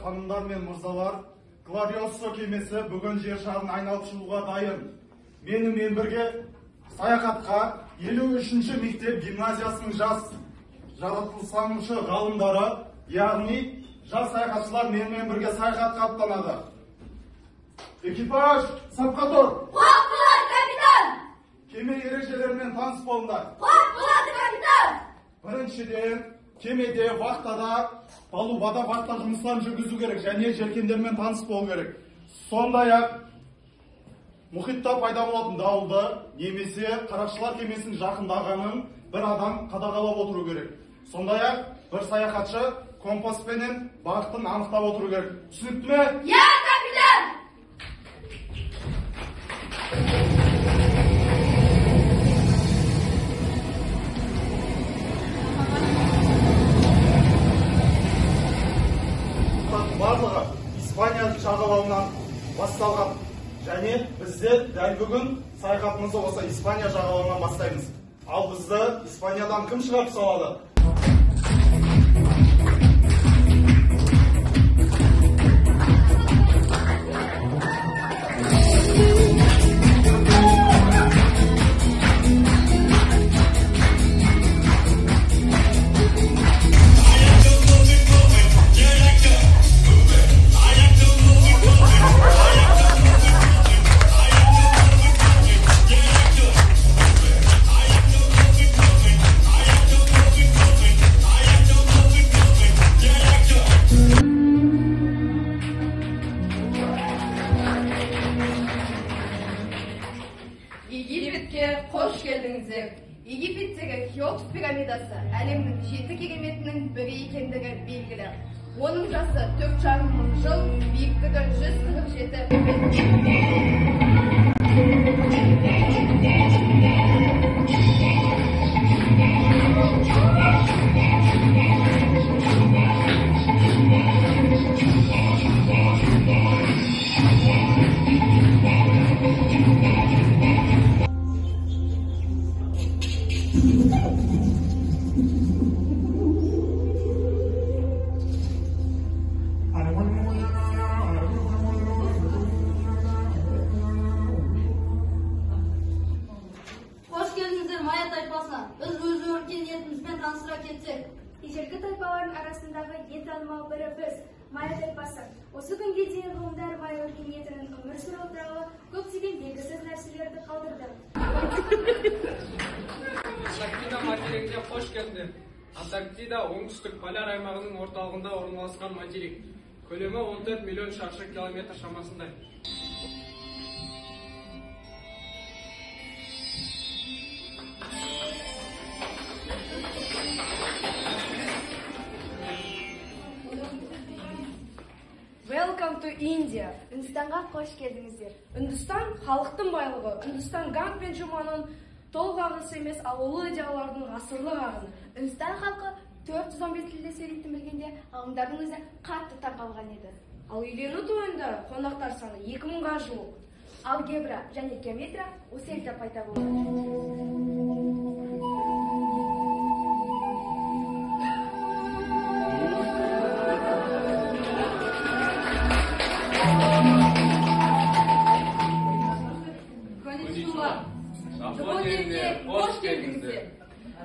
Hanımlar мен мырзалар, Glorioso кемесі бүгін жер шарын айналып шығуға дайын. Менімен бірге саяхатқа 53-ші мектеп гимназиясының жас жаратылыстанушы ғалымдары, яғни жас саяхатшылар менімен бірге саяхатқа аттанады. Экипаж, сапқа тұр! Қуат болады, капитан! Кеме ережелерімен таныс болыңдар. Қуат болады, капитан! Біріншіден, кемеде вахтада, палубада вахта жұмыстарын жүргізу керек, және желкендермен таныс болу керек. Сондай-ақ мұхитта пайда болатын дауылды немесе қарақшылар кемесінің жақындағанын бір адам қадағалап отыру керек. Сондай-ақ бір саяхатшы компаспенен бағытын анықтап отыру керек. Түсінікті ме? Я, капитан! Барлығы Испания жағалауынан басталған. Және бізде дәл бүгін саяхатымызды осы Испания жағалауынан бастаймыз. Ал бізді Испаниядан кім шығарып салады? Египетке қош келдіңіздер. Египеттегі Хеопс пирамидасы әлемнің 7 кереметінің бірі екендігі белгілі. Оның жасы 4,5 мың жыл, биіктігі 140 Ежелгі тайпалардың арасындағы ең танымал бірі біз, майя тайпасы. Осы күнге дейін ғылымдар майя өркениетінің өмір сүруі туралы көптеген белгісіз нәрселерді қалдырды. Антарктида материгіне қош келдіңдер. Антарктида оңтүстік поляр аймағының орталығында орналасқан материк. Көлемі 14 миллион шаршы километр шамасында. Welcome to India. Үндістанға қош келдіңіздер. Үндістан халықтың байлығы. Үндістан ганг пен жұманың толық ағысы емес, ал ұлы идеялардың ғасырлық ағыны. Үндістан халқы 415 тілде сөйлейтін білгенде, ғалымдардың өзі қатты таңқалған еді. Ал үйлену тойында қонақтар саны 2000-ға жуық. Алгебра және геометрия осы елде пайда болды. Жапон еліне қош келдіңіздер.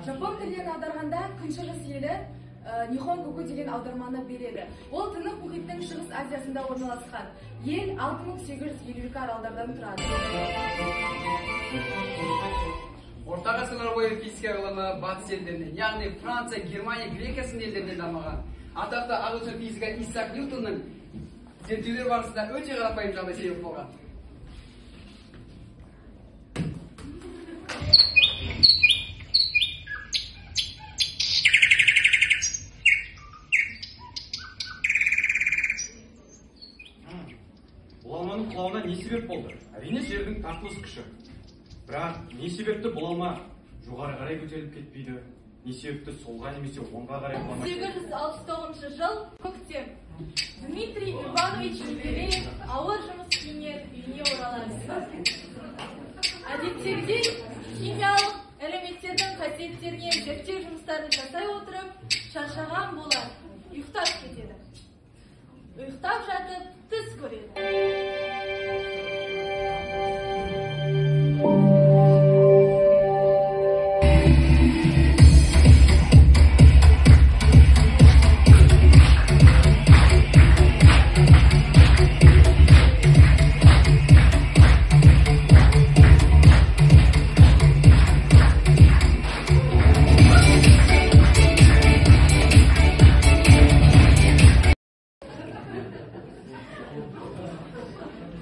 Жапон тілінен аударғанда күншығыс елі Нихон Гоку деген аударманы береді. Ол Тынық мұхиттың Шығыс Азиясында орналасқан. Ел 6852 аралдардан тұрады. Орта ғасырлар бойы физика ғылымы батыс елдерінен, яғни Франция, Германия, Грекия сынды елдерінен дамыған. Атақты ағылшын физика Исаак Ньютонның зерттеулер барысында өте қарапайым жағдай себеп болған. құлауына не себеп болды? Әрине жердің тартылыс күші. Бірақ не себепті бұл алма жоғары қарай көтеріліп кетпейді? Не себепті солға немесе оңға қарай құламайды? 869 жыл көктем. Дмитрий Иванович Менделеев ауыр жұмыс үйінен үйіне оралады. Әдеттегідей химиялық элементтердің қасиеттеріне зерттеу жұмыстарын жасай отырып, шаршаған болар, ұйықтап кетеді. Ұйықтап жатып түс көреді.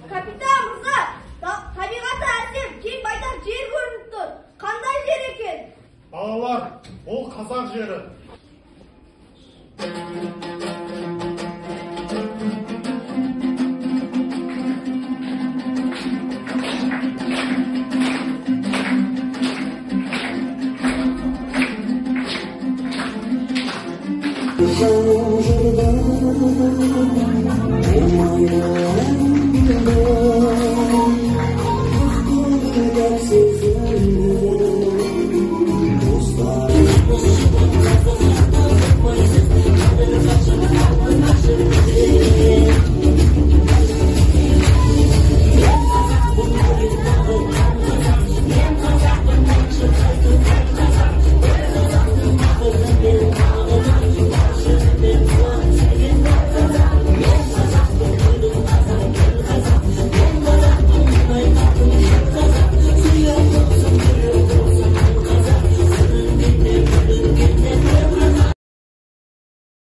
Капитан мырза, табиғаты әсем, кең байтақ жер көрініп тұр. Қандай жер екен? Балалар, ол қазақ жері. Oh,